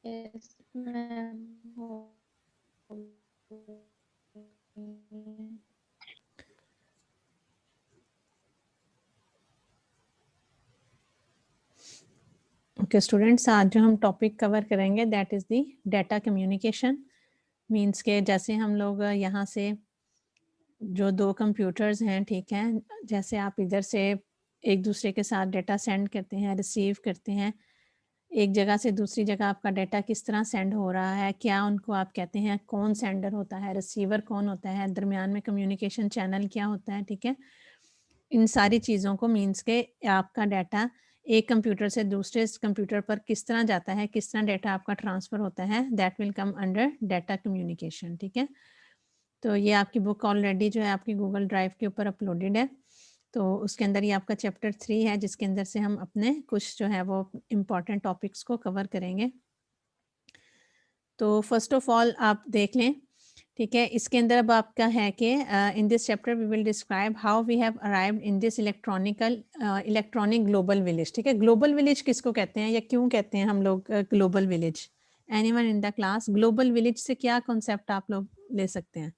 Yes ma'am हो okay students, आज जो हम टॉपिक कवर करेंगे that is the data communication. Means के जैसे हम लोग यहाँ से जो दो कंप्यूटर्स हैं, ठीक है, जैसे आप इधर से एक दूसरे के साथ डाटा सेंड करते हैं, रिसीव करते हैं, एक जगह से दूसरी जगह आपका डाटा किस तरह सेंड हो रहा है, क्या उनको आप कहते हैं, कौन सेंडर होता है, रिसीवर कौन होता है, दरमियान में कम्युनिकेशन चैनल क्या होता है, ठीक है। इन सारी चीज़ों को मीन्स के आपका डाटा एक कंप्यूटर से दूसरे कंप्यूटर पर किस तरह जाता है, किस तरह डाटा आपका ट्रांसफ़र होता है, that will come under data communication, ठीक है। तो ये आपकी बुक ऑलरेडी जो है आपकी गूगल ड्राइव के ऊपर अपलोडेड है। तो उसके अंदर ये आपका चैप्टर 3 है, जिसके अंदर से हम अपने कुछ जो है वो इम्पॉर्टेंट टॉपिक्स को कवर करेंगे। तो फर्स्ट ऑफ ऑल आप देख लें, ठीक है। इसके अंदर अब आपका है कि in this chapter we will describe how we have arrived in this electronic global village, ठीक है। ग्लोबल विलेज किसको कहते हैं या क्यों कहते हैं हम लोग global village? Anyone in the class, global village से क्या कॉन्सेप्ट आप लोग ले सकते हैं?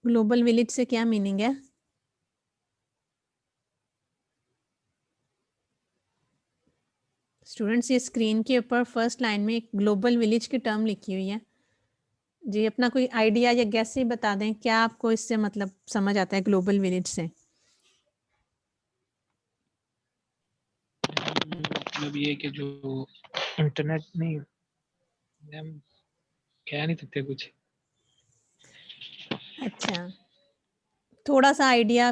ग्लोबल विलेज से क्या मीनिंग है? स्टूडेंट्स, ये स्क्रीन के ऊपर फर्स्ट लाइन में एक ग्लोबल विलेज की टर्म लिखी हुई है जी। अपना कोई आइडिया या गैस ही बता दें, क्या आपको इससे मतलब समझ आता है ग्लोबल विलेज से? मतलब ये कि जो इंटरनेट नहीं, हम कह नहीं सकते कुछ। अच्छा, थोड़ा सा आइडिया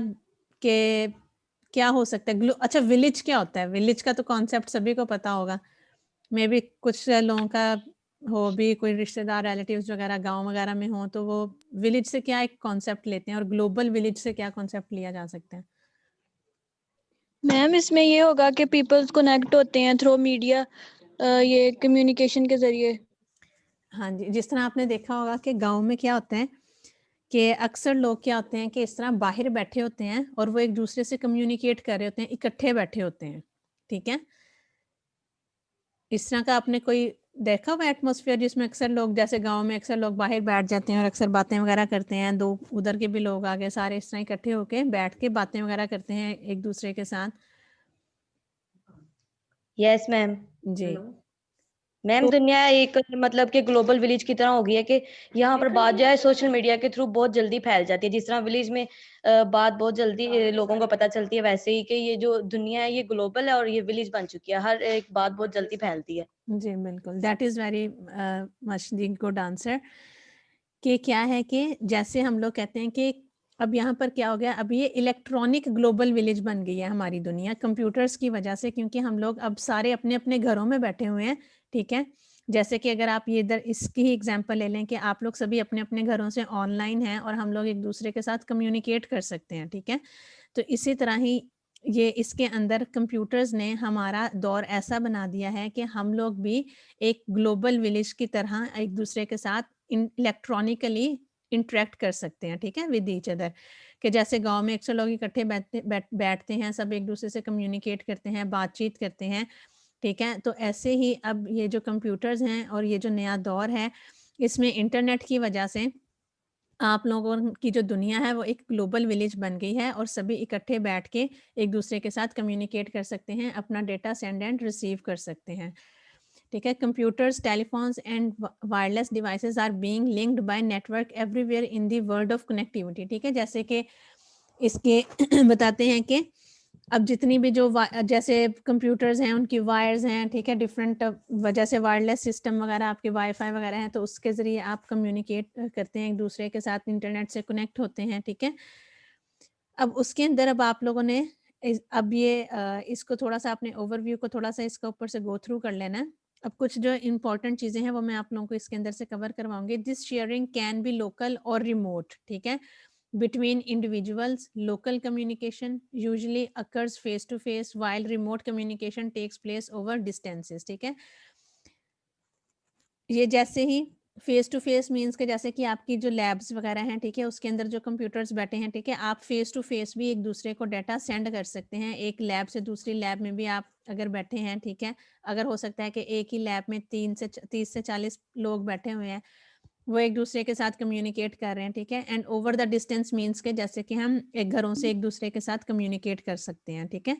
के क्या हो सकता है? अच्छा, विलेज क्या होता है? विलेज का तो कॉन्सेप्ट सभी को पता होगा, मे बी कुछ लोगों का हो भी, कोई रिश्तेदार रिलेटिव्स वगैरह गांव वगैरह में हो, तो वो विलेज से क्या एक कॉन्सेप्ट लेते हैं और ग्लोबल विलेज से क्या कॉन्सेप्ट लिया जा सकता है? मैम इसमें ये होगा कि पीपल्स कनेक्ट होते हैं थ्रू मीडिया, ये कम्युनिकेशन के जरिए। हाँ जी, जिस तरह आपने देखा होगा कि गांव में क्या होते हैं कि अक्सर लोग क्या होते हैं कि इस तरह बाहर बैठे होते हैं और वो एक दूसरे से कम्युनिकेट कर रहे होते हैं, इकट्ठे बैठे होते हैं, ठीक है। इस तरह का आपने कोई देखा हुआ एटमॉस्फेयर जिसमें अक्सर लोग, जैसे गांव में अक्सर लोग बाहर बैठ जाते हैं और अक्सर बातें वगैरह करते हैं, दो उधर के भी लोग आ गए, सारे इस तरह इकट्ठे होके बैठ के बातें वगैरह करते हैं एक दूसरे के साथ। Yes ma'am. जी, मैम तो दुनिया एक मतलब कि ग्लोबल विलेज की तरह हो गई है कि यहाँ पर बात जो है सोशल मीडिया के थ्रू बहुत जल्दी फैल जाती है। जिस तरह विलेज में बात बहुत जल्दी लोगों को पता चलती है, वैसे ही कि ये जो दुनिया है ये ग्लोबल है और ये विलेज बन चुकी है, हर एक बात बहुत जल्दी फैलती है। जी बिल्कुल, that is very much the good answer. कि क्या है कि जैसे हम लोग कहते हैं कि अब यहाँ पर क्या हो गया, अब ये इलेक्ट्रॉनिक ग्लोबल विलेज बन गई है हमारी दुनिया कंप्यूटर्स की वजह से, क्योंकि हम लोग अब सारे अपने अपने घरों में बैठे हुए हैं, ठीक है। जैसे कि अगर आप ये इधर इसकी ही एग्जांपल ले लें कि आप लोग सभी अपने अपने घरों से ऑनलाइन हैं और हम लोग एक दूसरे के साथ कम्युनिकेट कर सकते हैं, ठीक है। तो इसी तरह ही ये इसके अंदर कंप्यूटर्स ने हमारा दौर ऐसा बना दिया है कि हम लोग भी एक ग्लोबल विलेज की तरह एक दूसरे के साथ इलेक्ट्रॉनिकली इंटरेक्ट कर सकते हैं, ठीक है, विद ईच अदर। कि जैसे गांव में अक्सर लोग इकट्ठे बैठते हैं, सब एक दूसरे से कम्युनिकेट करते हैं, बातचीत करते हैं, ठीक है। तो ऐसे ही अब ये जो कंप्यूटर्स हैं और ये जो नया दौर है, इसमें इंटरनेट की वजह से आप लोगों की जो दुनिया है वो एक ग्लोबल विलेज बन गई है और सभी इकट्ठे बैठ के एक दूसरे के साथ कम्युनिकेट कर सकते हैं, अपना डेटा सेंड एंड रिसीव कर सकते हैं, ठीक है। Computers, telephones and wireless devices are being linked by network everywhere in the world of connectivity, ठीक है। जैसे कि इसके बताते हैं कि अब जितनी भी जो जैसे कंप्यूटर्स हैं उनकी वायर्स हैं, ठीक है, डिफरेंट वजह से वायरलेस सिस्टम वगैरह आपके वाईफाई वगैरह हैं, तो उसके ज़रिए आप कम्युनिकेट करते हैं एक दूसरे के साथ, इंटरनेट से कनेक्ट होते हैं, ठीक है। अब उसके अंदर अब आप लोगों ने अब ये इसको थोड़ा सा अपने ओवरव्यू को थोड़ा सा इसके ऊपर से गो थ्रू कर लेना है। अब कुछ जो इंपॉर्टेंट चीज़ें हैं वो मैं आप लोगों को इसके अंदर से कवर करवाऊंगी। This sharing can be local और रिमोट, ठीक है, between individuals. Local communication usually occurs face to face while remote communication takes place over distances, ठीक है। ये जैसे ही फेस टू फेस मीन्स के जैसे कि आपकी जो लैब्स वगैरह हैं, ठीक है, उसके अंदर जो कंप्यूटर्स बैठे हैं, ठीक है, आप फेस टू फेस भी एक दूसरे को डाटा सेंड कर सकते हैं। एक लैब से दूसरी लैब में भी आप अगर बैठे हैं, ठीक है, अगर हो सकता है कि एक ही लैब में 30 से 40 लोग बैठे हुए हैं, वो एक दूसरे के साथ कम्युनिकेट कर रहे हैं, ठीक है, and over the distance means के जैसे कि हम एक घरों से एक दूसरे के साथ कम्युनिकेट कर सकते हैं, ठीक है।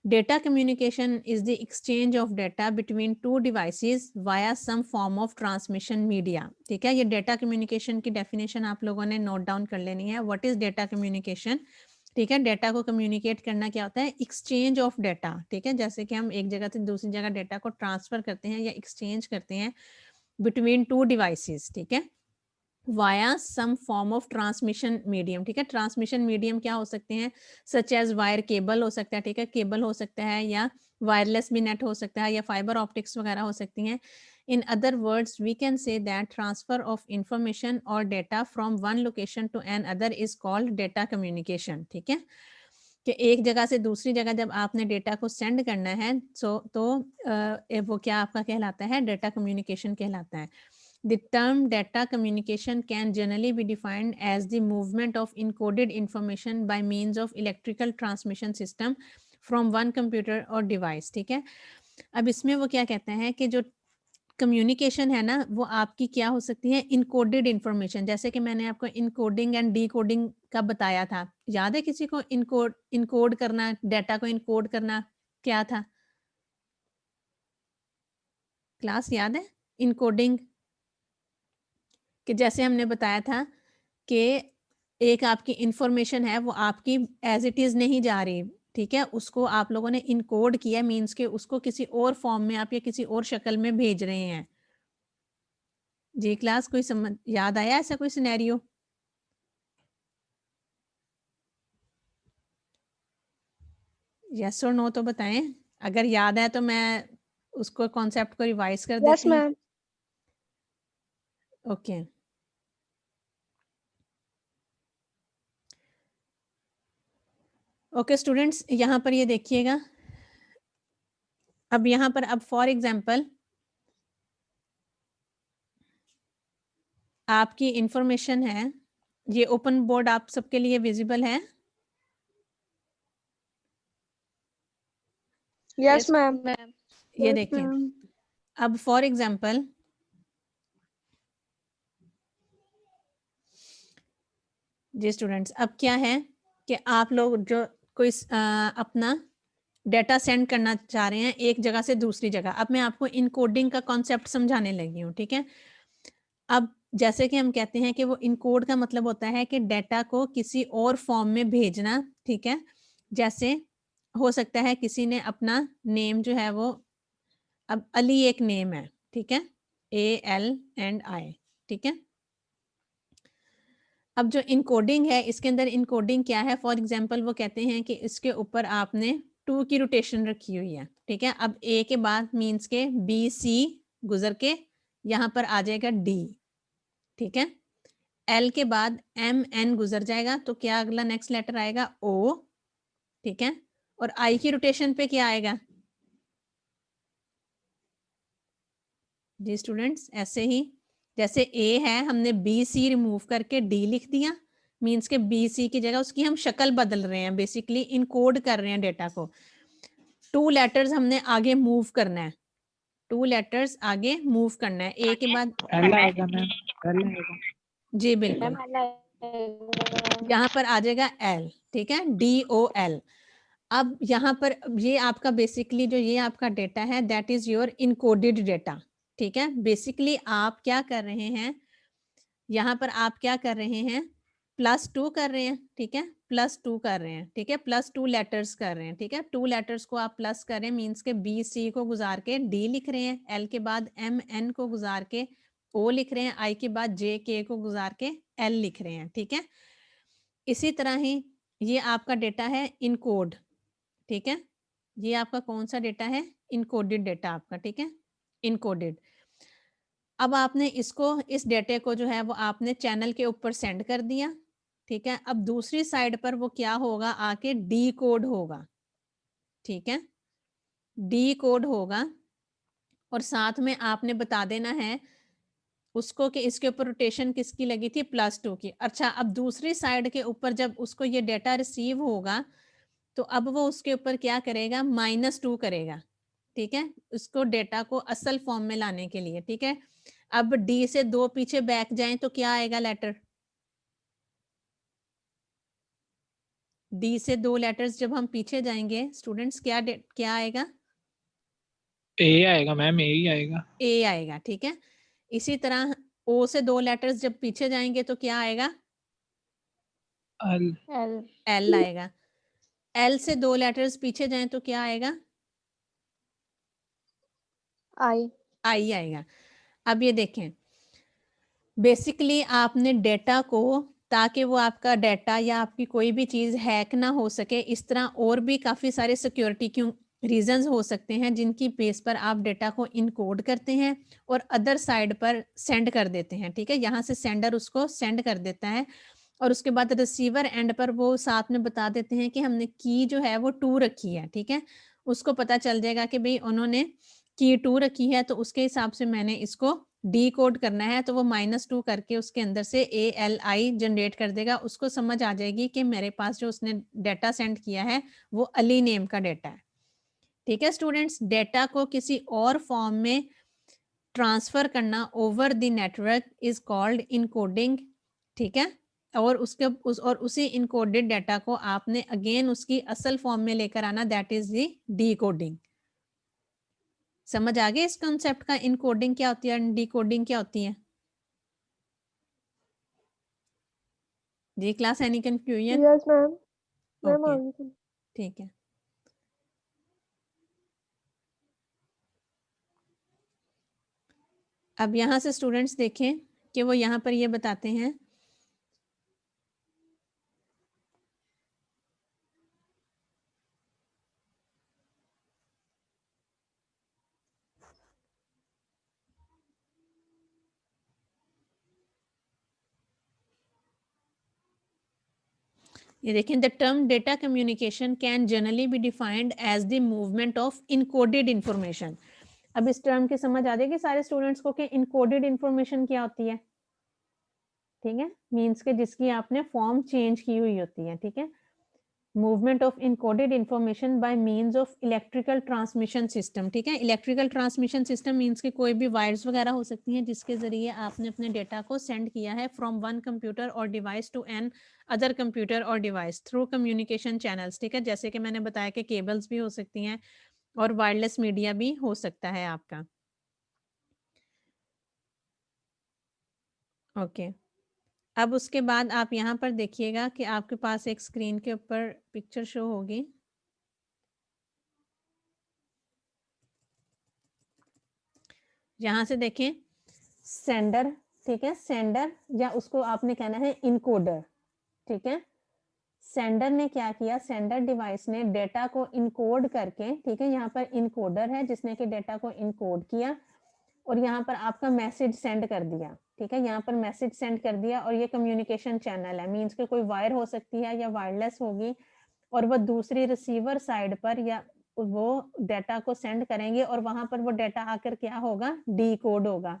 Data communication is the exchange of data between two devices via some form of transmission media. ठीक है, ये data communication की definition आप लोगों ने note down कर लेनी है. What is data communication? ठीक है, डेटा को कम्युनिकेट करना क्या होता है? एक्सचेंज ऑफ डेटा, ठीक है, जैसे कि हम एक जगह से दूसरी जगह डेटा को ट्रांसफर करते हैं या एक्सचेंज करते हैं बिटवीन टू डिवाइसेस, ठीक है, via some form of transmission medium, ठीक है। ट्रांसमिशन मीडियम क्या हो सकते हैं? सच एज वायर, केबल हो सकता है, ठीक है, केबल हो सकता है, या वायरलेस भी नेट हो सकता है, या फाइबर ऑप्टिक्स वगैरह हो सकती हैं। In other words we can say that transfer of information और data from one location to another is called data communication, ठीक है, कि एक जगह से दूसरी जगह जब आपने डेटा को सेंड करना है तो वो क्या आपका कहलाता है? डेटा कम्युनिकेशन कहलाता है। The term data communication can generally be defined as the movement of encoded information by means of electrical transmission system from one computer or device, ठीक है। अब इसमें वो क्या कहते हैं कि जो कम्युनिकेशन है ना, वो आपकी क्या हो सकती है? इनकोडेड इंफॉर्मेशन, जैसे कि मैंने आपको इनकोडिंग एंड डीकोडिंग का बताया था, याद है किसी को? इनकोड करना, डेटा को इनकोड करना क्या था? क्लास याद है? इनकोडिंग कि जैसे हमने बताया था कि एक आपकी इंफॉर्मेशन है, वो आपकी एज इट इज नहीं जा रही, ठीक है, उसको आप लोगों ने इनकोड किया, मींस के उसको किसी और फॉर्म में आप या किसी और शक्ल में भेज रहे हैं। जी क्लास, कोई समझ याद आया ऐसा कोई सिनेरियो? यस और नो तो बताएं, अगर याद है तो मैं उसको कॉन्सेप्ट को रिवाइज कर देती हूँ। मैम। ओके, ओके स्टूडेंट्स, यहाँ पर ये देखिएगा, अब यहाँ पर अब फॉर एग्जाम्पल आपकी इंफॉर्मेशन है, ये ओपन बोर्ड आप सबके लिए विजिबल है? Yes ma'am. ये देखिए, अब फॉर एग्जाम्पल जी स्टूडेंट्स, अब क्या है कि आप लोग जो कोई अपना डेटा सेंड करना चाह रहे हैं एक जगह से दूसरी जगह। अब मैं आपको इनकोडिंग का कॉन्सेप्ट समझाने लगी हूँ, ठीक है। अब जैसे कि हम कहते हैं कि वो इनकोड का मतलब होता है कि डेटा को किसी और फॉर्म में भेजना, ठीक है। जैसे हो सकता है किसी ने अपना नेम जो है वो, अब अली एक नेम है, ठीक है, ALI, ठीक है। अब जो इनकोडिंग है, इसके अंदर इनकोडिंग क्या है? फॉर एग्जांपल वो कहते हैं कि इसके ऊपर आपने 2 की रोटेशन रखी हुई है, ठीक है। अब A के बाद मींस के BC गुजर के यहाँ पर आ जाएगा D, ठीक है। L के बाद MN गुजर जाएगा, तो क्या अगला नेक्स्ट लेटर आएगा? O, ठीक है। और I की रोटेशन पे क्या आएगा? जी स्टूडेंट्स, ऐसे ही जैसे A है, हमने BC रिमूव करके D लिख दिया, मींस के BC की जगह उसकी हम शक्ल बदल रहे हैं, बेसिकली इनकोड कर रहे हैं डेटा को। 2 लेटर्स हमने आगे मूव करना है, 2 लेटर्स आगे मूव करना है। A के बाद L आएगा मैम, L आएगा। जी बिल्कुल, यहाँ पर आ जाएगा L, ठीक है, DOL। अब यहाँ पर ये आपका बेसिकली जो ये आपका डेटा है, that is your encoded data, ठीक है। बेसिकली आप क्या कर रहे हैं, यहाँ पर आप क्या कर रहे हैं? +2 कर रहे हैं, ठीक है, +2 कर रहे हैं, ठीक है, +2 लेटर्स कर रहे हैं, ठीक है। 2 लेटर्स को आप प्लस कर रहे हैं, मीन्स के BC को गुजार के D लिख रहे हैं, L के बाद MN को गुजार के O लिख रहे हैं, I के बाद JK को गुजार के L लिख रहे हैं, ठीक है। इसी तरह ही ये आपका डेटा है इनकोड, ठीक है, ये आपका कौन सा डेटा है? इनकोडेड डेटा आपका, ठीक है, इनकोडेड। अब आपने इसको, इस डेटे को जो है वो आपने चैनल के ऊपर सेंड कर दिया, ठीक है। अब दूसरी साइड पर वो क्या होगा? आके डी कोड होगा, ठीक है, डी कोड होगा। और साथ में आपने बता देना है उसको कि इसके ऊपर रोटेशन किसकी लगी थी, +2 की। अच्छा, अब दूसरी साइड के ऊपर जब उसको ये डेटा रिसीव होगा तो अब वो उसके ऊपर क्या करेगा, -2 करेगा, ठीक है, उसको डेटा को असल फॉर्म में लाने के लिए, ठीक है। अब डी से 2 पीछे बैक जाएं तो क्या आएगा लेटर, डी से 2 लेटर्स जब हम पीछे जाएंगे स्टूडेंट्स, क्या आएगा, ए आएगा मैम, ए ही आएगा। ए आएगा, ठीक है। इसी तरह ओ से 2 लेटर्स जब पीछे जाएंगे तो क्या आएगा, एल। एल एल आएगा। एल से 2 लेटर्स पीछे जाएं तो क्या आएगा, आई आई आएगा। अब ये देखें, बेसिकली आपने डेटा को, ताकि वो आपका डेटा या आपकी कोई भी चीज़ हैक ना हो सके, इस तरह और भी काफ़ी सारे सिक्योरिटी क्यों रीजंस हो सकते हैं जिनकी बेस पर आप डेटा को इनकोड करते हैं और अदर साइड पर सेंड कर देते हैं, ठीक है। यहाँ से सेंडर उसको सेंड कर देता है और उसके बाद रिसीवर एंड पर वो साथ में बता देते हैं कि हमने की जो है वो 2 रखी है, ठीक है। उसको पता चल जाएगा कि भाई उन्होंने की 2 रखी है तो उसके हिसाब से मैंने इसको डी कोड करना है, तो वो -2 करके उसके अंदर से ALI जनरेट कर देगा। उसको समझ आ जाएगी कि मेरे पास जो उसने डेटा सेंड किया है वो अली नेम का डेटा है, ठीक है। स्टूडेंट्स, डेटा को किसी और फॉर्म में ट्रांसफर करना over the network is called encoding, ठीक है। और उसी इनकोडेड डेटा को आपने अगेन उसकी असल फॉर्म में लेकर आना, दैट इज द डीकोडिंग। समझ आ गया इस कॉन्सेप्ट का, इनकोडिंग क्या होती है, डीकोडिंग क्या होती है जी class, any confusion? Yes ma'am, ma'am okay, आगे ठीक है। अब यहाँ से स्टूडेंट्स देखें कि वो यहाँ पर ये बताते हैं, ये देखें, the term data communication can generally be defined as the movement of encoded information. अब इस टर्म की समझ आ जाएगी सारे स्टूडेंट्स को कि इनकोडेड इंफॉर्मेशन क्या होती है, ठीक है। मींस के जिसकी आपने फॉर्म चेंज की हुई होती है, ठीक है। Movement of encoded information by means of electrical transmission system, ठीक है। इलेक्ट्रिकल ट्रांसमिशन सिस्टम मींस के कोई भी वायर्स वगैरह हो सकती हैं जिसके जरिए आपने अपने डेटा को सेंड किया है फ्रॉम वन कंप्यूटर और device to another computer और डिवाइस थ्रू कम्युनिकेशन चैनल्स, ठीक है। जैसे कि मैंने बताया कि केबल्स भी हो सकती हैं और वायरलेस मीडिया भी हो सकता है आपका, ओके। अब उसके बाद आप यहाँ पर देखिएगा कि आपके पास एक स्क्रीन के ऊपर पिक्चर शो होगी, यहाँ से देखें सेंडर, ठीक है। सेंडर या उसको आपने कहना है इनकोडर, ठीक है। सेंडर ने क्या किया, सेंडर डिवाइस ने डेटा को इनकोड करके, ठीक है, यहाँ पर इनकोडर है जिसने कि डेटा को इनकोड किया और यहाँ पर आपका मैसेज सेंड कर दिया, ठीक है। यहाँ पर मैसेज सेंड कर दिया और ये कम्युनिकेशन चैनल है, मीन्स के कोई वायर हो सकती है या वायरलेस होगी और वह दूसरी रिसीवर साइड पर या वो डेटा को सेंड करेंगे और वहां पर वो डेटा आकर क्या होगा, डी कोड होगा,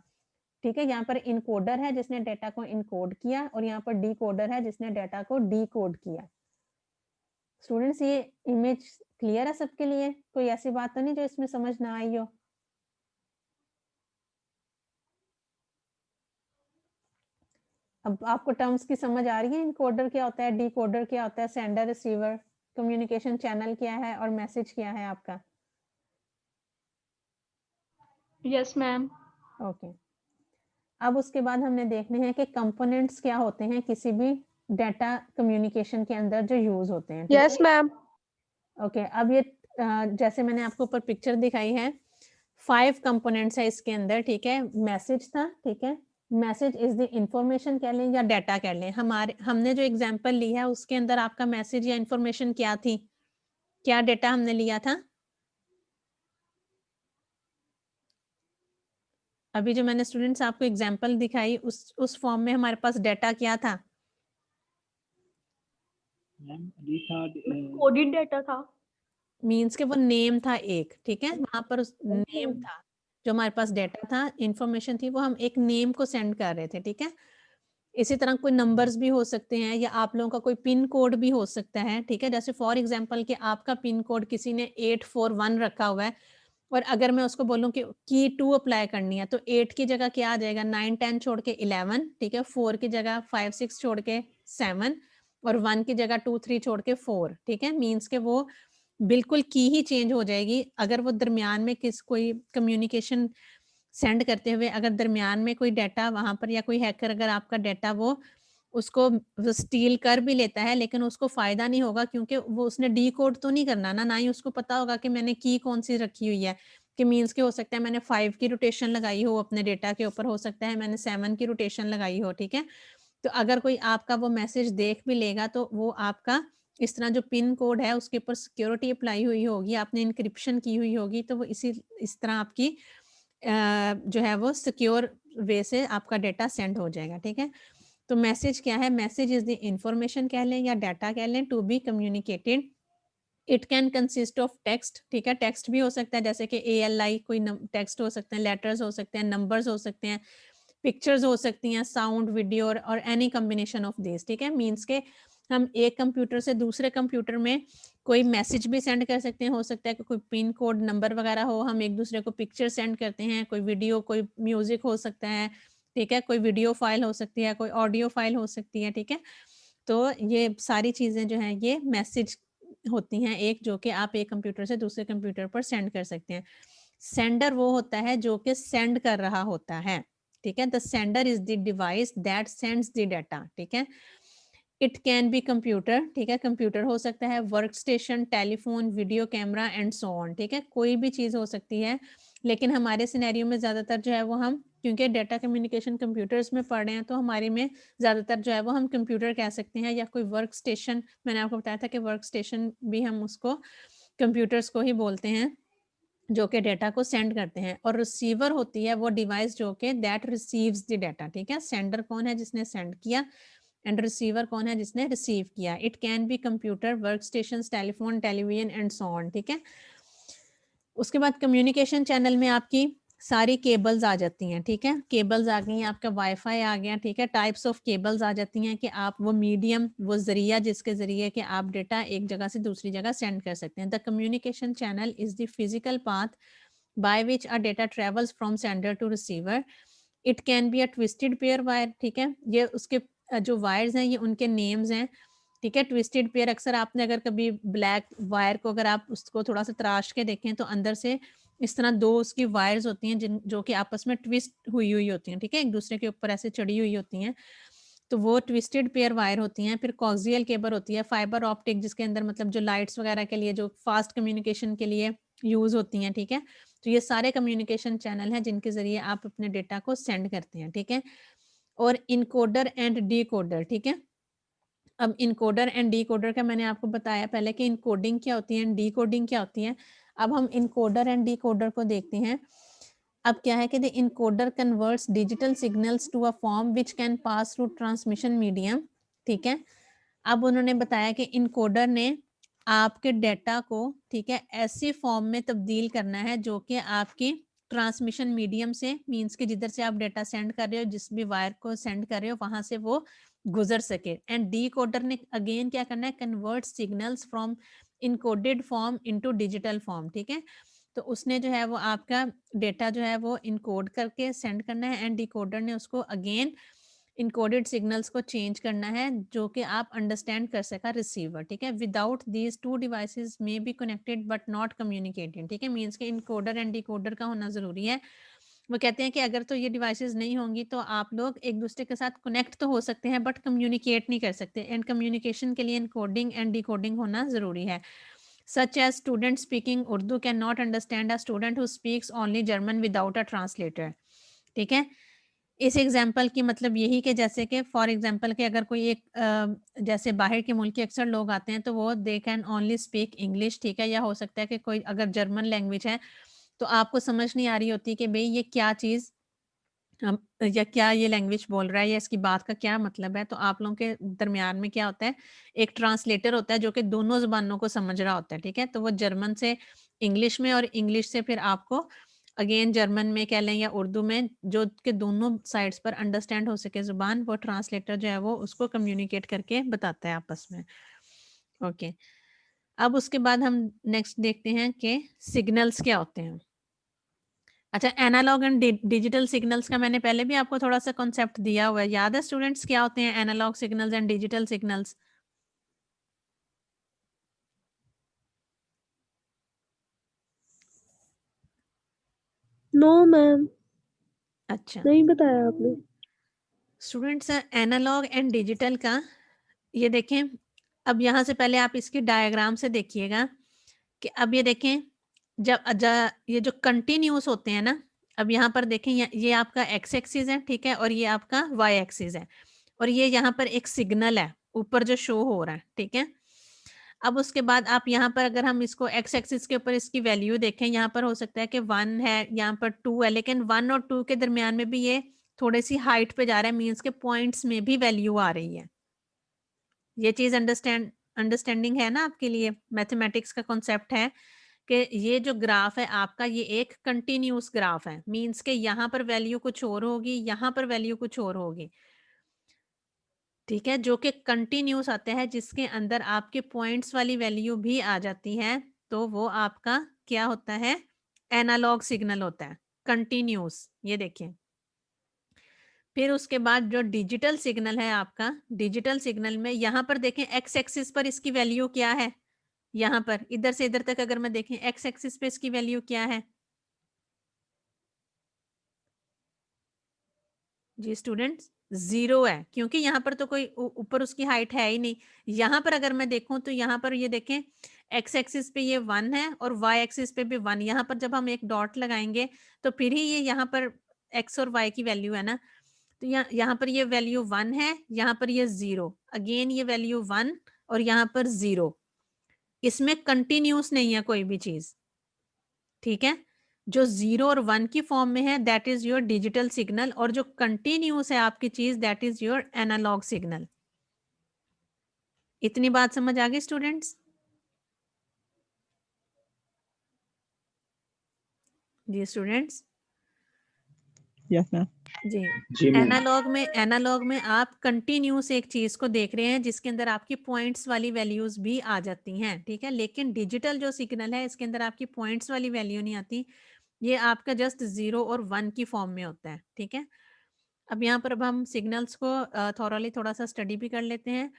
ठीक है। यहाँ पर इनकोडर है जिसने डेटा को इनकोड किया और यहाँ पर डीकोडर है जिसने डेटा को डीकोड किया। स्टूडेंट्स, ये इमेज क्लियर है सबके लिए? कोई ऐसी बात तो नहीं जो इसमें समझ ना आई हो? अब आपको टर्म्स की समझ आ रही है, इनकोडर क्या होता है, डीकोडर क्या होता है, सेंडर रिसीवर, कम्युनिकेशन चैनल क्या है और मैसेज क्या है आपका? Yes ma'am. ओके। अब उसके बाद हमने देखने हैं कि कंपोनेंट्स क्या होते हैं किसी भी डेटा कम्युनिकेशन के अंदर जो यूज होते हैं, ठीक है? Yes ma'am. ओके, अब ये जैसे मैंने आपको ऊपर पिक्चर दिखाई है, 5 कंपोनेंट्स है इसके अंदर, ठीक है। मैसेज था, ठीक है। मैसेज इज द इंफॉर्मेशन कह लें या डेटा कह लें, हमने जो एग्जांपल ली है उसके अंदर आपका मैसेज या इंफॉर्मेशन क्या थी, क्या डेटा हमने लिया था? अभी जो मैंने स्टूडेंट्स आपको एग्जांपल दिखाई उस फॉर्म में हमारे पास डेटा क्या था? मैम अली था, कोडेड डेटा था। मीन्स के वो नेम था एक, ठीक है, वहां पर उस नेम था, जो हमारे पास डेटा था, इंफॉर्मेशन थी, वो हम एक नेम को सेंड कर रहे थे, ठीक है। इसी तरह कोई नंबर्स भी हो सकते हैं या आप लोगों का कोई पिन कोड भी हो सकता है, ठीक है। जैसे फॉर एग्जांपल कि आपका पिन कोड किसी ने 841 रखा हुआ है और अगर मैं उसको बोलूं कि की 2 अप्लाई करनी है तो 8 की जगह क्या आ जाएगा, 9 10 छोड़ के 11, ठीक है। 4 की जगह 5 6 छोड़ के 7 और 1 की जगह 2 3 छोड़ के 4, ठीक है। मींस के वो बिल्कुल की ही चेंज हो जाएगी अगर वो दरमियान में कोई कम्युनिकेशन सेंड करते हुए अगर दरमियान में कोई डाटा वहां पर या कोई हैकर अगर आपका डाटा वो उसको स्टील कर भी लेता है, लेकिन उसको फायदा नहीं होगा क्योंकि वो उसने डी कोड तो नहीं करना ना ही उसको पता होगा कि मैंने की कौन सी रखी हुई है, कि मीन्स के हो सकता है मैंने 5 की रोटेशन लगाई हो अपने डेटा के ऊपर, हो सकता है मैंने 7 की रोटेशन लगाई हो, ठीक है। तो अगर कोई आपका वो मैसेज देख भी लेगा तो वो आपका इस तरह जो पिन कोड है उसके ऊपर सिक्योरिटी अप्लाई हुई होगी, आपने इंक्रिप्शन की हुई होगी, तो वो इस तरह आपकी जो है वो सिक्योर वे से आपका डेटा सेंड हो जाएगा, ठीक है। तो मैसेज क्या है, मैसेज इज द इंफॉर्मेशन कह लें या डाटा कह लें to be communicated. It can consist of text, ठीक है। टेक्स्ट भी हो सकता है जैसे कि ALI कोई टेक्स्ट हो सकते हैं, लेटर्स हो सकते हैं, नंबर्स हो सकते हैं, पिक्चर्स हो सकती हैं, साउंड, वीडियो और एनी कम्बिनेशन ऑफ दिस, ठीक है। मीन्स के हम एक कंप्यूटर से दूसरे कंप्यूटर में कोई मैसेज भी सेंड कर सकते हैं, हो सकता है कि कोई पिन कोड नंबर वगैरह हो, हम एक दूसरे को पिक्चर सेंड करते हैं, कोई वीडियो कोई म्यूजिक हो सकता है, ठीक है, कोई वीडियो फाइल हो सकती है, कोई ऑडियो फाइल हो सकती है, ठीक है। तो ये सारी चीजें जो हैं ये मैसेज होती हैं एक जो कि आप एक कंप्यूटर से दूसरे कंप्यूटर पर सेंड कर सकते हैं। सेंडर वो होता है जो कि सेंड कर रहा होता है, ठीक है। The sender is the device that sends the data, ठीक है। इट कैन बी कंप्यूटर, ठीक है, कंप्यूटर हो सकता है, work station, telephone, video camera and so on, ठीक है। कोई भी चीज हो सकती है, लेकिन हमारे सिनेरियो में ज्यादातर जो है वो हम क्योंकि डाटा कम्युनिकेशन कंप्यूटर्स में पढ़ रहे हैं तो हमारे में ज्यादातर जो है वो हम कंप्यूटर कह सकते हैं या कोई वर्क स्टेशन, मैंने आपको बताया था कि वर्क स्टेशन भी हम उसको कंप्यूटर्स को ही बोलते हैं जो कि डाटा को सेंड करते हैं। और रिसीवर होती है वो डिवाइस जो कि दैट रिसीव्स द डाटा, ठीक है। सेंडर कौन है, जिसने सेंड किया, एंड रिसीवर कौन है, जिसने रिसीव किया। It can B computer, work station, telephone, television and so on, ठीक है। उसके बाद कम्युनिकेशन चैनल में आपकी सारी केबल्स आ जाती हैं, ठीक है। केबल्स आ गई, आपका वाईफाई आ गया, ठीक है। टाइप्स ऑफ केबल्स आ जाती हैं कि आप वो मीडियम, वो जरिया जिसके जरिए कि आप डेटा एक जगह से दूसरी जगह सेंड कर सकते हैं। The communication channel is the physical path by which a data travels from sender to receiver. It can be a twisted pair wire, ठीक है। ये उसके जो वायर्स हैं ये उनके नेम्स हैं, ठीक है। ट्विस्टेड पेयर अक्सर आपने अगर कभी ब्लैक वायर को अगर आप उसको थोड़ा सा तराश के देखें तो अंदर से इस तरह दो उसकी वायर्स होती हैं जिन जो कि आपस में ट्विस्ट हुई हुई होती हैं, ठीक है, एक दूसरे के ऊपर ऐसे चढ़ी हुई होती हैं, तो वो ट्विस्टेड पेयर वायर होती हैं। फिर कॉक्सियल केबल होती है, फाइबर ऑप्टिक जिसके अंदर मतलब जो लाइट्स वगैरह के लिए जो फास्ट कम्युनिकेशन के लिए यूज होती हैं, ठीक है। तो ये सारे कम्युनिकेशन चैनल हैं जिनके जरिए आप अपने डेटा को सेंड करते हैं, ठीक है। और इनकोडर एंड डीकोडर, ठीक है। अब इनकोडर एंड डीकोडर का मैंने आपको बताया पहले कि इनकोडिंग क्या होती है, डीकोडिंग क्या होती है। अब हम इनकोडर एंड डीकोडर को देखते हैं। अब क्या है कि the encoder converts digital signals to a form which can pass through transmission medium, ठीक है। अब उन्होंने बताया कि इनकोडर ने आपके डेटा को, ठीक है, ऐसी फॉर्म में तब्दील करना है जो कि आपकी ट्रांसमिशन मीडियम से, मींस के जिधर से आप डेटा सेंड कर रहे हो, जिस भी वायर को सेंड कर रहे हो वहां से वो गुजर सके। एंड डीकोडर ने अगेन क्या करना है, convert signals from encoded form into digital form, ठीक है। तो उसने जो है वो आपका डेटा जो है वो इनकोड करके सेंड करना है एंड डिकोडर ने उसको अगेन इनकोडेड सिग्नल्स को चेंज करना है जो कि आप अंडरस्टैंड कर सका रिसीवर, ठीक है। Without these two devices may be connected but not communicating, ठीक है। मींस के इनकोडर एंड डिकोडर का होना जरूरी है। वो कहते हैं कि अगर तो ये डिवाइसेस नहीं होंगी तो आप लोग एक दूसरे के साथ कनेक्ट तो हो सकते हैं बट कम्युनिकेट नहीं कर सकते, एंड कम्युनिकेशन के लिए इनकोडिंग एंड डिकोडिंग होना जरूरी है। Such as student speaking Urdu cannot understand a student who speaks only German without a translator, ठीक है। इस एग्जाम्पल की मतलब यही कि जैसे कि फॉर एग्जाम्पल कि अगर कोई एक जैसे बाहर के मुल्क के अक्सर लोग आते हैं तो वो they can only speak English, ठीक है। या हो सकता है कि कोई अगर जर्मन लैंग्वेज है तो आपको समझ नहीं आ रही होती कि भाई ये क्या चीज़ या क्या ये लैंग्वेज बोल रहा है या इसकी बात का क्या मतलब है। तो आप लोगों के दरमियान में क्या होता है, एक ट्रांसलेटर होता है जो कि दोनों ज़बानों को समझ रहा होता है, ठीक है। तो वो जर्मन से इंग्लिश में और इंग्लिश से फिर आपको अगेन जर्मन में कह लें या उर्दू में, जो कि दोनों साइड्स पर अंडरस्टैंड हो सके जुबान, वो ट्रांसलेटर जो है वो उसको कम्युनिकेट करके बताता है आपस में। ओके, अब उसके बाद हम नेक्स्ट देखते हैं कि सिग्नल्स क्या होते हैं। अच्छा, एनालॉग एंड डिजिटल सिग्नल्स का मैंने पहले भी आपको थोड़ा सा कॉन्सेप्ट दिया हुआ है, याद है स्टूडेंट्स क्या होते हैं analog signals and digital signals? No ma'am, अच्छा नहीं बताया आपने। स्टूडेंट्स, एनालॉग एंड डिजिटल का ये देखें, अब यहाँ से पहले आप इसकी डायग्राम से देखिएगा कि अब ये देखें ये जो कंटिन्यूस होते हैं ना, अब यहाँ पर देखें ये आपका एक्स एक्सिस है, ठीक है, और ये आपका वाई एक्सिस है, और ये यहाँ पर एक सिग्नल है ऊपर जो शो हो रहा है, ठीक है। अब उसके बाद आप यहाँ पर अगर हम इसको एक्स एक्सिस के ऊपर इसकी वैल्यू देखें, यहाँ पर हो सकता है कि 1 है, यहाँ पर 2 है, लेकिन 1 और 2 के दरमियान में भी ये थोड़ी सी हाइट पे जा रहा है, मीन्स के पॉइंट्स में भी वैल्यू आ रही है। ये चीज अंडरस्टैंडिंग है ना आपके लिए? मैथमेटिक्स का कॉन्सेप्ट है कि ये जो ग्राफ है आपका, ये एक कंटिन्यूस ग्राफ है, मींस के यहाँ पर वैल्यू कुछ और होगी, यहाँ पर वैल्यू कुछ और होगी, ठीक है, जो कि कंटिन्यूस आते हैं, जिसके अंदर आपके पॉइंट्स वाली वैल्यू भी आ जाती है, तो वो आपका क्या होता है? एनालॉग सिग्नल होता है, कंटिन्यूस। ये देखिए, फिर उसके बाद जो डिजिटल सिग्नल है आपका, डिजिटल सिग्नल में यहाँ पर देखें एक्स एक्सिस पर इसकी वैल्यू क्या है, यहाँ पर इधर से इधर तक अगर मैं देखें एक्स एक्सिस पे इसकी वैल्यू क्या है जी स्टूडेंट्स? 0 है, क्योंकि यहाँ पर तो कोई ऊपर उसकी हाइट है ही नहीं। यहाँ पर अगर मैं देखूं तो यहाँ पर ये देखें एक्स एक्सिस पे ये 1 है और वाई एक्सिस पे भी 1। यहाँ पर जब हम एक डॉट लगाएंगे तो फिर ही ये यहाँ पर एक्स और वाई की वैल्यू है ना, तो यहाँ पर ये वैल्यू 1 है, यहाँ पर ये 0, अगेन ये वैल्यू 1 और यहाँ पर 0। इसमें कंटिन्यूस नहीं है कोई भी चीज, ठीक है। जो 0 और 1 की फॉर्म में है that is your digital signal, और जो कंटिन्यूस है आपकी चीज that is your analogue signal. इतनी बात समझ आ गई स्टूडेंट्स? जी स्टूडेंट्स? Yes ma'am. जी, जी मैम। एनालॉग में आप कंटिन्यूस एक चीज को देख रहे हैं जिसके अंदर आपकी पॉइंट्स वाली वैल्यूज भी आ जाती हैं, ठीक है। लेकिन डिजिटल जो सिग्नल है इसके अंदर आपकी पॉइंट्स वाली वैल्यू नहीं आती, ये आपका जस्ट 0 और 1 की फॉर्म में होता है, ठीक है। अब यहाँ पर अब हम सिग्नल्स को थोरली थोड़ा सा स्टडी भी कर लेते हैं।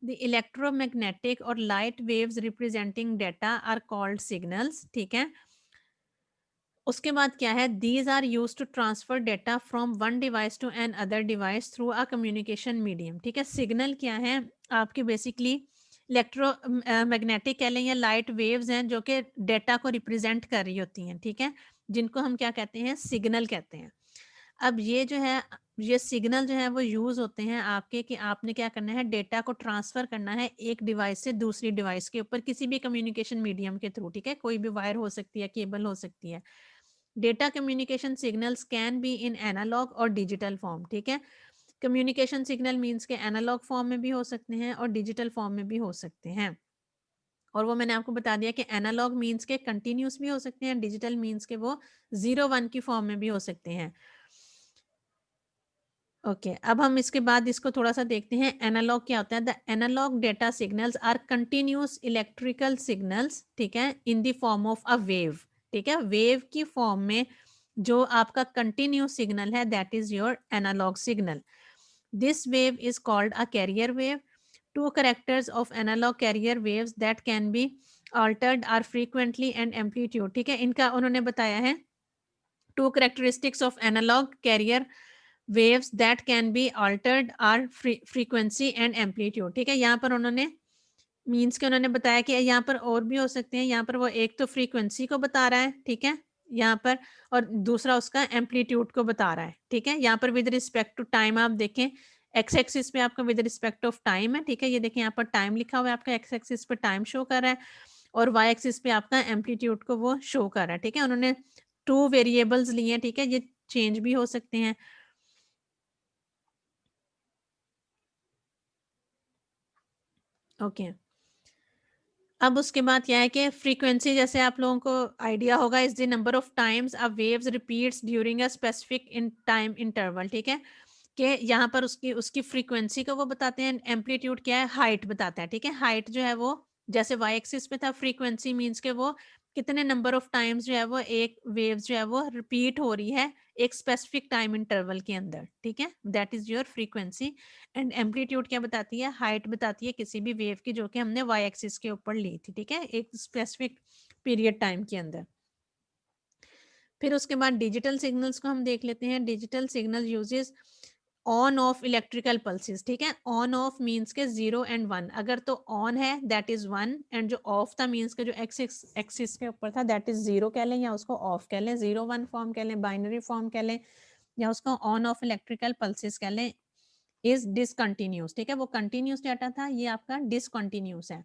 द इलेक्ट्रोमैग्नेटिक और light waves representing data are called signals, ठीक है। उसके बाद क्या है? These are use to transfer data from one device to another device through a communication medium, ठीक है। सिग्नल क्या है आपके? बेसिकली इलेक्ट्रो मैग्नेटिक कह लें या लाइट वेव्स हैं जो कि डेटा को रिप्रेजेंट कर रही होती हैं, ठीक है, जिनको हम क्या कहते हैं? सिग्नल कहते हैं। अब ये जो है, ये सिग्नल जो है वो यूज होते हैं आपके कि आपने क्या करना है? डेटा को ट्रांसफर करना है एक डिवाइस से दूसरी डिवाइस के ऊपर किसी भी कम्युनिकेशन मीडियम के थ्रू, ठीक है। कोई भी वायर हो सकती है, केबल हो सकती है। Data communication signals can be in analog और डिजिटल फॉर्म, ठीक है। कम्युनिकेशन सिग्नल मींस के एनालॉग फॉर्म में भी हो सकते हैं और डिजिटल फॉर्म में भी हो सकते हैं। और वो मैंने आपको बता दिया कि एनालॉग मींस के कंटिन्यूस भी हो सकते हैं, डिजिटल मींस के वो 0-1 की फॉर्म में भी हो सकते हैं। ओके, अब हम इसके बाद इसको थोड़ा सा देखते हैं एनालॉग क्या होता है। The analog data signals are continuous electrical signals, ठीक है, in the form of a wave, ठीक है। वेव की फॉर्म में जो आपका कंटिन्यूस सिग्नल है that is your analogue signal. This wave is called a carrier wave. Two characters of analog carrier waves that can be altered are frequently and amplitude, ठीक है। इनका उन्होंने बताया है two characteristics of analog carrier waves that can be altered are frequency and amplitude, ठीक है। यहाँ पर उन्होंने मीन्स के उन्होंने बताया कि यहाँ पर और भी हो सकते हैं। यहाँ पर वो एक तो फ्रीक्वेंसी को बता रहा है, ठीक है, यहाँ पर, और दूसरा उसका एम्पलीट्यूड को बता रहा है, ठीक है। यहाँ पर विद रिस्पेक्ट टू टाइम आप देखें, एक्स एक्सिस पे आपका विद रिस्पेक्ट ऑफ टाइम है, ठीक है। ये देखें यहाँ पर टाइम लिखा हुआ है, आपका एक्स एक्सिस पे टाइम शो कर रहा है और वाई एक्सिस पे आपका एम्पलीट्यूड को वो शो कर रहा है, ठीक है। उन्होंने 2 वेरिएबल्स लिए हैं, ठीक है, ये चेंज भी हो सकते हैं। ओके, अब उसके बाद क्या है कि फ्रीक्वेंसी, जैसे आप लोगों को आइडिया होगा, is the number of times a waves repeats during a specific in time interval, ठीक है, कि यहाँ पर उसकी उसकी फ्रीक्वेंसी को वो बताते हैं, एम्पलीट्यूड क्या है, हाइट बताता है, ठीक है। हाइट जो है वो जैसे वाई एक्सिस पे था, फ्रीक्वेंसी मींस के वो कितने नंबर ऑफ टाइम्स जो है वो एक वेव्स जो है वो रिपीट हो रही है एक स्पेसिफिक टाइम इंटरवल के अंदर, ठीक है, that is your frequency. And amplitude क्या बताती है, हाइट बताती है किसी भी वेव की जो कि हमने वाई एक्सिस के ऊपर ली थी, ठीक है, एक स्पेसिफिक पीरियड टाइम के अंदर। फिर उसके बाद डिजिटल सिग्नल्स को हम देख लेते हैं। Digital signal uses on off electrical pulses, ठीक है, ऑन ऑफ मींस के 0 एंड 1, अगर तो ऑन है दैट इज 1, एंड जो ऑफ था मींस के जो एक्सिस के ऊपर था दैट इज 0 कह लें या उसको ऑफ कह लें, 0-1 फॉर्म कह लें, बाइनरी फॉर्म कह लें, या उसको ऑन ऑफ इलेक्ट्रिकल पल्सेस कह लें, इज डिसकंटिन्यूस, ठीक है, वो कंटिन्यूस डाटा था, ये आपका डिसकंटिन्यूस है।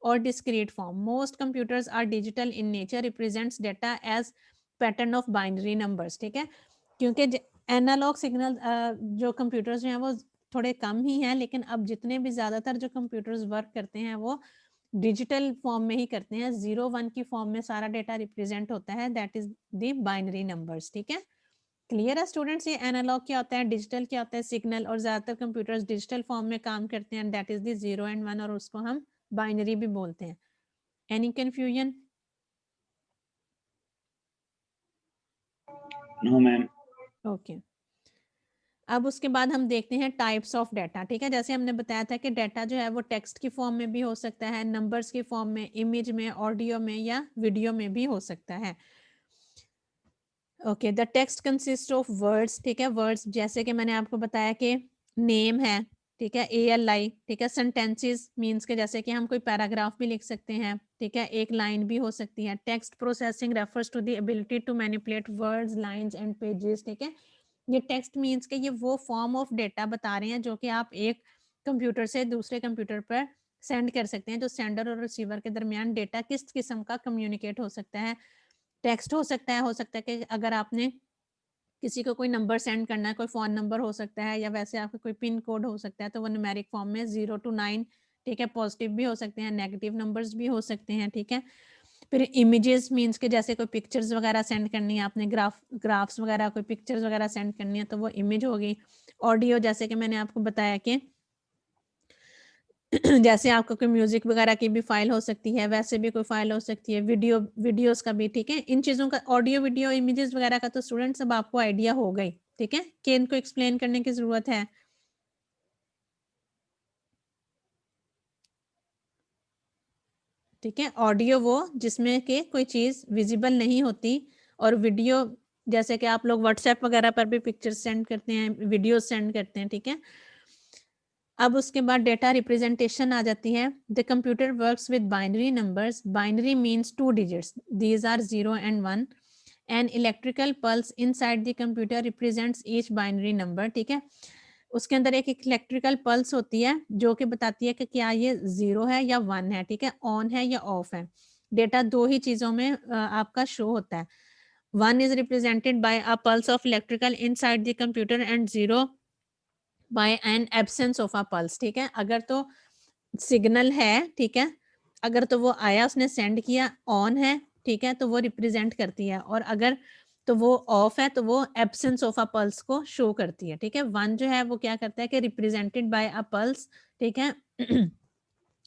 और discrete form, most computers are digital in nature, represents data as pattern of binary numbers, ठीक है, क्योंकि एनालॉग सिग्नल जो कंप्यूटर्स जो हैं वो थोड़े कम ही हैं, लेकिन अब जितने भी ज़्यादातर जो कंप्यूटर्स वर्क करते हैं वो डिजिटल फॉर्म में ही करते हैं, 0-1 की फॉर्म में सारा डेटा रिप्रेजेंट होता है, that is the binary numbers, ठीक है। क्लियर है स्टूडेंट्स, ये एनालॉग क्या होता है, डिजिटल क्या होता है, सिग्नल, और ज़्यादातर कंप्यूटर्स डिजिटल फॉर्म में काम करते हैं, दैट इज द 0 एंड 1, और उसको हम बाइनरी भी बोलते हैं। Any confusion? No ma'am. Okay, अब उसके बाद हम देखते हैं टाइप्स ऑफ डाटा, ठीक है, जैसे हमने बताया था कि डाटा जो है वो टेक्स्ट की फॉर्म में भी हो सकता है, नंबर्स की फॉर्म में, इमेज में, ऑडियो में या वीडियो में भी हो सकता है। Okay, the text consist of words, ठीक है, वर्ड्स जैसे कि मैंने आपको बताया कि नेम है, ठीक है, ALI, ठीक है, सेंटेंसेस मींस के जैसे कि हम कोई पैराग्राफ भी लिख सकते हैं, ठीक है, एक लाइन भी हो सकती है। Text processing refers to the ability to manipulate words, lines and pages, ठीक है, ये टेक्स्ट मींस के ये वो फॉर्म ऑफ डेटा बता रहे हैं जो कि आप एक कंप्यूटर से दूसरे कंप्यूटर पर सेंड कर सकते हैं, जो सेंडर और रिसीवर के दरमियान डेटा किस किस्म का कम्युनिकेट हो सकता है। टेक्स्ट हो सकता है कि अगर आपने किसी को कोई नंबर सेंड करना है, कोई फ़ोन नंबर हो सकता है, या वैसे आपका कोई पिन कोड हो सकता है, तो वो न्यूमेरिक फॉर्म में 0 to 9, ठीक है, पॉजिटिव भी हो सकते हैं, नेगेटिव नंबर्स भी हो सकते हैं, ठीक है। फिर इमेजेस मींस के जैसे कोई पिक्चर्स वगैरह सेंड करनी है आपने, ग्राफ्स वगैरह, कोई पिक्चर्स वगैरह सेंड करनी है तो वो इमेज होगी। ऑडियो जैसे कि मैंने आपको बताया कि जैसे आपको कोई म्यूजिक वगैरह की भी फाइल हो सकती है, वैसे भी कोई फाइल हो सकती है, वीडियोस का भी, ठीक है। इन चीज़ों का ऑडियो वीडियो इमेजेस वगैरह का तो स्टूडेंट्स अब आपको आइडिया हो गई, ठीक है, कि इनको एक्सप्लेन करने की ज़रूरत है। ठीक है, ऑडियो वो जिसमें कि कोई चीज़ विजिबल नहीं होती, और वीडियो जैसे कि आप लोग व्हाट्सएप वगैरह पर भी पिक्चर्स सेंड करते हैं, वीडियो सेंड करते हैं, ठीक है। अब उसके बाद डेटा रिप्रेजेंटेशन आ जाती है। The computer works with binary numbers, binary means 2 digits, these are 0 and 1, an electrical pulse inside the computer represents each binary number, ठीक है, उसके अंदर एक इलेक्ट्रिकल पल्स होती है जो कि बताती है कि क्या ये 0 है या 1 है, ठीक है, ऑन है या ऑफ है। डेटा दो ही चीज़ों में आपका शो होता है। 1 is represented by a pulse of electrical inside the computer and 0 by an absence of a pulse, ठीक है, अगर तो सिग्नल है, ठीक है, अगर तो वो आया, उसने सेंड किया, ऑन है, ठीक है, तो वो रिप्रेजेंट करती है, और अगर तो वो ऑफ है तो वो एब्सेंस ऑफ अ पल्स को शो करती है, ठीक है। 1 जो है वो क्या करता है कि रिप्रेजेंटेड बाय अ पल्स, ठीक है,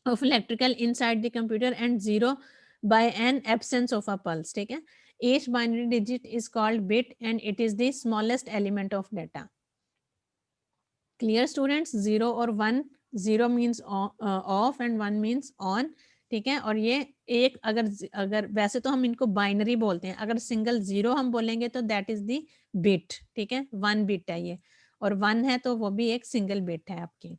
of electrical inside the computer, and 0 by an absence of a pulse, ठीक है। Each binary digit is called bit and it is the smallest element of data. Clear students? 0 और 1, 0 means off and 1 means on, ठीक है। और ये एक अगर वैसे तो हम इनको बाइनरी बोलते हैं, अगर सिंगल 0 हम बोलेंगे तो दैट इज दी बिट, ठीक है, 1 बिट है ये, और 1 है तो वो भी एक सिंगल बिट है आपकी।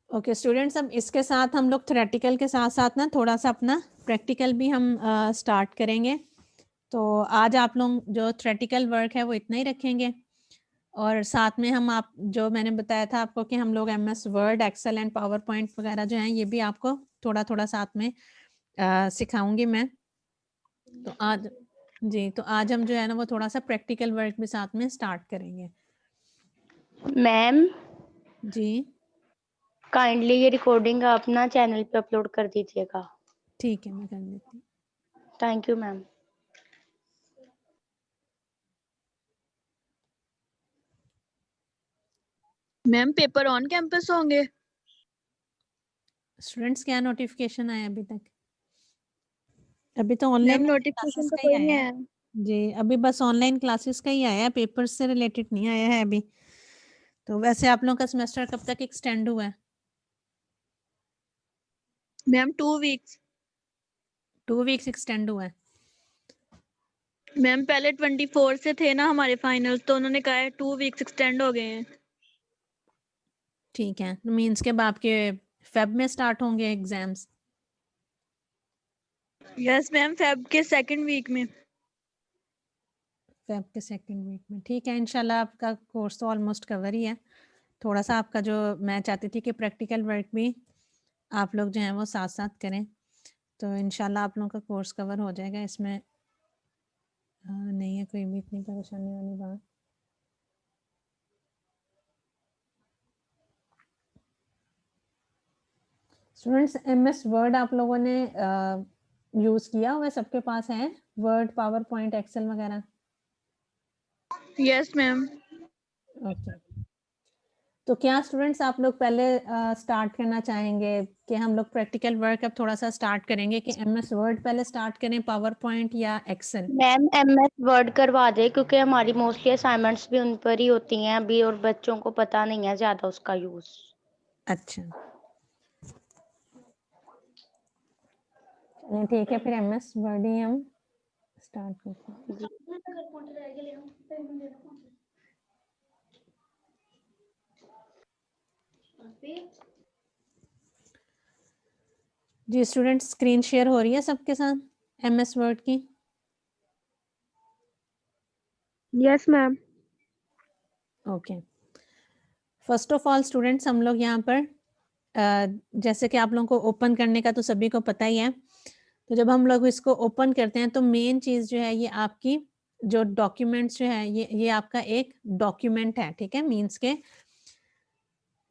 ओके स्टूडेंट्स, अब इसके साथ हम लोग थ्योरेटिकल के साथ साथ ना थोड़ा सा अपना प्रैक्टिकल भी हम स्टार्ट करेंगे। तो आज आप लोग जो थ्योरेटिकल वर्क है वो इतना ही रखेंगे, और साथ में हम आप जो मैंने बताया था आपको कि हम लोग MS Word, Excel and PowerPoint वगैरह जो हैं ये भी आपको थोड़ा थोड़ा साथ में सिखाऊंगी मैं। तो आज जी, तो आज हम जो है ना वो थोड़ा सा प्रैक्टिकल वर्क भी साथ में स्टार्ट करेंगे। मैम जी, काइंडली ये रिकॉर्डिंग आप ना चैनल पे अपलोड कर दीजिएगा। ठीक है, मैं कर देती हूँ। Thank you ma'am. Ma'am paper on campus होंगे? स्टूडेंट्स क्या नोटिफिकेशन आया अभी तक? अभी तो मैम ऑनलाइन नोटिफिकेशन क्लासेस तो का ही कोई नहीं आया है। आया। जी, अभी बस ऑनलाइन क्लासेस का ही आया है, पेपर्स से रिलेटेड नहीं आया है अभी। तो वैसे आप लोगों का सेमेस्टर कब तक एक्सटेंड हुआ है? Ma'am 2 weeks. 2 वीक्स एक्सटेंड हुआ है। मैम पहले 24 से थे ना हमारे फाइनल्स, तो उन्होंने कहा है 2 वीक्स एक्सटेंड हो गए हैं। ठीक है, तो मीन्स के बाद आपके फेब में स्टार्ट होंगे एग्जाम्स? यस मैम, फेब के सेकंड वीक में। फेब के सेकंड वीक में, ठीक है। इंशाल्लाह आपका कोर्स तो ऑलमोस्ट कवर ही है। थोड़ा सा आपका जो मैं चाहती थी कि प्रैक्टिकल वर्क भी आप लोग जो हैं वो साथ साथ करें, तो इंशाल्लाह आप लोगों का कोर्स कवर हो जाएगा। इसमें नहीं है कोई भी इतनी परेशानी वाली बात। स्टूडेंट्स, एमएस वर्ड आप लोगों ने यूज़ किया हुआ है? सबके पास है वर्ड, पावर पॉइंट, एक्सेल वगैरह? Yes ma'am. ओके, तो क्या स्टूडेंट्स आप लोग पहले स्टार्ट करना चाहेंगे कि हम लोग प्रैक्टिकल वर्क अब थोड़ा सा स्टार्ट करेंगे कि एमएस वर्ड पहले स्टार्ट करें, पावर पॉइंट या एक्सेल? मैम एमएस वर्ड करवा दे क्योंकि हमारी मोस्टली असाइनमेंट्स भी उन पर ही होती हैं अभी और बच्चों को पता नहीं है ज्यादा उसका यूज। अच्छा, चलिए ठीक है, फिर एमएस वर्ड ही हम स्टार्ट करते हैं। जी स्टूडेंट्स, स्क्रीन शेयर हो रही है सबके साथ एमएस वर्ड की? Yes ma'am. Okay, first of all students, हम लोग यहाँ पर जैसे कि आप लोगों को ओपन करने का तो सभी को पता ही है। तो जब हम लोग इसको ओपन करते हैं तो मेन चीज़ जो है ये आपकी जो डॉक्यूमेंट्स जो है ये आपका एक डॉक्यूमेंट है, ठीक है। मीन्स के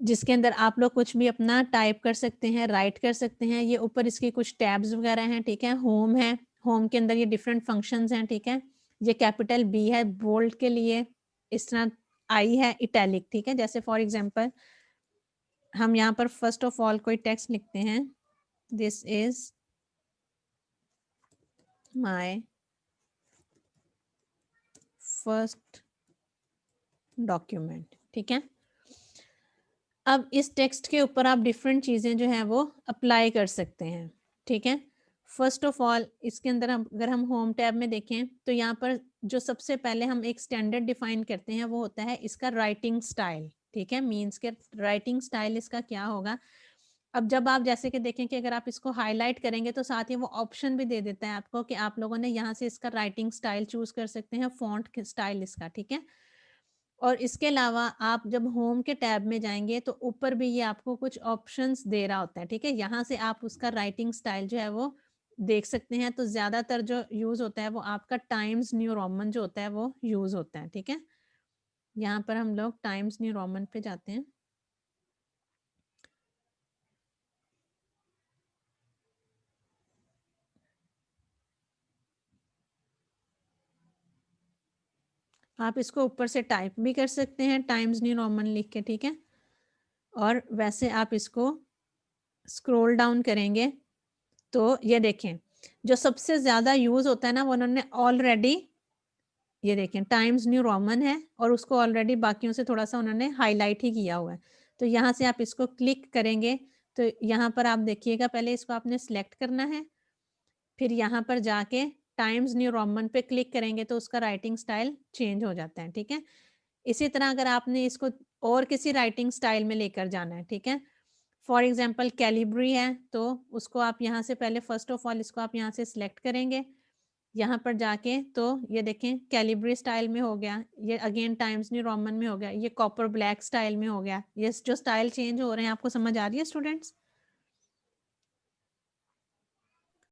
जिसके अंदर आप लोग कुछ भी अपना टाइप कर सकते हैं, राइट कर सकते हैं। ये ऊपर इसकी कुछ टैब्स वगैरह हैं, ठीक है। होम है, होम के अंदर ये डिफरेंट फंक्शंस हैं, ठीक है। ये कैपिटल बी है बोल्ड के लिए, इस तरह आई है इटैलिक, ठीक है। जैसे फॉर एग्जांपल हम यहाँ पर फर्स्ट ऑफ ऑल कोई टेक्स्ट लिखते हैं, this is my first document, ठीक है। अब इस टेक्स्ट के ऊपर आप डिफरेंट चीज़ें जो हैं वो अप्लाई कर सकते हैं, ठीक है। फर्स्ट ऑफ ऑल इसके अंदर अगर हम होम टैब में देखें तो यहाँ पर जो सबसे पहले हम एक स्टैंडर्ड डिफाइन करते हैं वो होता है इसका राइटिंग स्टाइल, ठीक है। मीन्स के राइटिंग स्टाइल इसका क्या होगा। अब जब आप जैसे कि देखें कि अगर आप इसको हाईलाइट करेंगे तो साथ ही वो ऑप्शन भी दे देता है आपको कि आप लोगों ने यहाँ से इसका राइटिंग स्टाइल चूज कर सकते हैं, फॉन्ट स्टाइल इसका, ठीक है। और इसके अलावा आप जब होम के टैब में जाएंगे तो ऊपर भी ये आपको कुछ ऑप्शंस दे रहा होता है, ठीक है। यहाँ से आप उसका राइटिंग स्टाइल जो है वो देख सकते हैं। तो ज्यादातर जो यूज होता है वो आपका टाइम्स न्यू रोमन जो होता है वो यूज होता है, ठीक है। यहाँ पर हम लोग टाइम्स न्यू रोमन पे जाते हैं। आप इसको ऊपर से टाइप भी कर सकते हैं टाइम्स न्यू रोमन लिख के, ठीक है। और वैसे आप इसको स्क्रॉल डाउन करेंगे तो ये देखें जो सबसे ज्यादा यूज होता है ना वो उन्होंने ऑलरेडी, ये देखें टाइम्स न्यू रोमन है और उसको ऑलरेडी बाकियों से थोड़ा सा उन्होंने हाईलाइट ही किया हुआ है। तो यहाँ से आप इसको क्लिक करेंगे तो यहाँ पर आप देखिएगा पहले इसको आपने सिलेक्ट करना है, फिर यहाँ पर जाके टाइम्स न्यू रोमन पे क्लिक करेंगे तो उसका राइटिंग स्टाइल चेंज हो जाता है, ठीक है। इसी तरह अगर आपने इसको और किसी राइटिंग स्टाइल में लेकर जाना है, ठीक है। फॉर एग्जाम्पल कैलिब्री है तो उसको आप यहाँ से पहले फर्स्ट ऑफ ऑल इसको आप यहाँ से सिलेक्ट करेंगे, यहाँ पर जाके तो ये देखें कैलिब्री स्टाइल में हो गया, ये अगेन टाइम्स न्यू रोमन में हो गया, ये कॉपर ब्लैक स्टाइल में हो गया। ये जो स्टाइल चेंज हो रहे हैं आपको समझ आ रही है स्टूडेंट्स?